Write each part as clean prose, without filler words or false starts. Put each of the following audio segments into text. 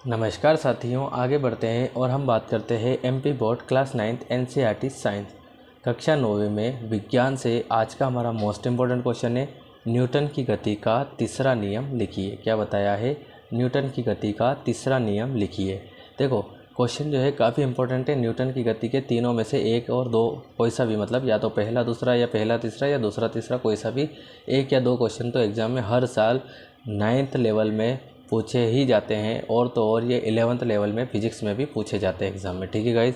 नमस्कार साथियों, आगे बढ़ते हैं और हम बात करते हैं MP board class 9th NCERT science कक्षा 9वीं में विज्ञान से। आज का हमारा मोस्ट इम्पोर्टेंट क्वेश्चन है, न्यूटन की गति का तीसरा नियम लिखिए। क्या बताया है? न्यूटन की गति का तीसरा नियम लिखिए। देखो, क्वेश्चन जो है काफ़ी इंपॉर्टेंट है। न्यूटन की गति के तीनों में से एक और दो, कोई सा भी, मतलब या तो पहला दूसरा या पहला तीसरा या दूसरा तीसरा, कोई सा भी एक या दो क्वेश्चन तो एग्ज़ाम में हर साल 9th लेवल में पूछे ही जाते हैं। और तो और ये 11th लेवल में फिजिक्स में भी पूछे जाते हैं एग्ज़ाम में। ठीक है गाइज,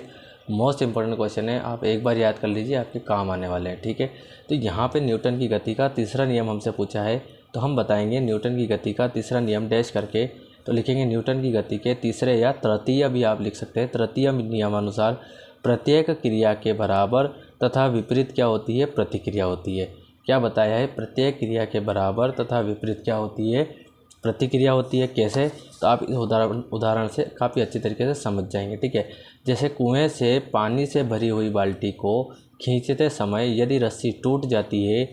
मोस्ट इंपॉर्टेंट क्वेश्चन है, आप एक बार याद कर लीजिए, आपके काम आने वाले हैं। ठीक है, तो यहाँ पे न्यूटन की गति का तीसरा नियम हमसे पूछा है, तो हम बताएंगे न्यूटन की गति का तीसरा नियम डैश करके। तो लिखेंगे न्यूटन की गति के तीसरे या तृतीय भी आप लिख सकते हैं। तृतीय नियमानुसार प्रत्येक क्रिया के बराबर तथा विपरीत क्या होती है? प्रतिक्रिया होती है। क्या बताया है? प्रत्येक क्रिया के बराबर तथा विपरीत क्या होती है? प्रतिक्रिया होती है। कैसे? तो आप इस उदाहरण से काफ़ी अच्छी तरीके से समझ जाएंगे। ठीक है, जैसे कुएं से पानी से भरी हुई बाल्टी को खींचते समय यदि रस्सी टूट जाती है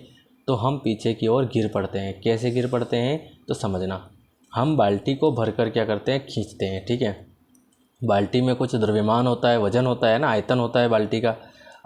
तो हम पीछे की ओर गिर पड़ते हैं। कैसे गिर पड़ते हैं? तो समझना, हम बाल्टी को भरकर क्या करते हैं? खींचते हैं। ठीक है, बाल्टी में कुछ द्रव्यमान होता है, वजन होता है ना, आयतन होता है, बाल्टी का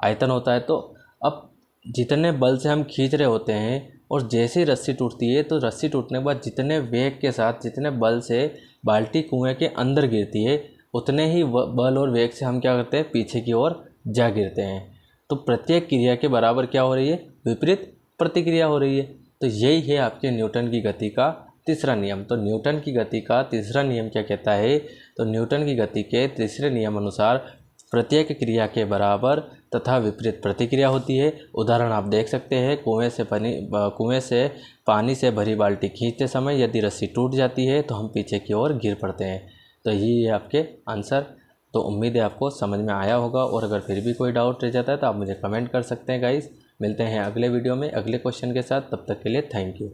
आयतन होता है। तो अब जितने बल से हम खींच रहे होते हैं और जैसे ही रस्सी टूटती है तो रस्सी टूटने के बाद जितने वेग के साथ, जितने बल से बाल्टी कुएं के अंदर गिरती है, उतने ही बल और वेग से हम क्या करते हैं? पीछे की ओर जा गिरते हैं। तो प्रत्येक क्रिया के बराबर क्या हो रही है? विपरीत प्रतिक्रिया हो रही है। तो यही है आपके न्यूटन की गति का तीसरा नियम। तो न्यूटन की गति का तीसरा नियम क्या कहता है? तो न्यूटन की गति के तीसरे नियम अनुसार प्रत्येक क्रिया के बराबर तथा विपरीत प्रतिक्रिया होती है। उदाहरण आप देख सकते हैं, कुएं से पानी से भरी बाल्टी खींचते समय यदि रस्सी टूट जाती है तो हम पीछे की ओर गिर पड़ते हैं। तो यही है आपके आंसर। तो उम्मीद है आपको समझ में आया होगा, और अगर फिर भी कोई डाउट रह जाता है तो आप मुझे कमेंट कर सकते हैं गाइस। मिलते हैं अगले वीडियो में अगले क्वेश्चन के साथ, तब तक के लिए थैंक यू।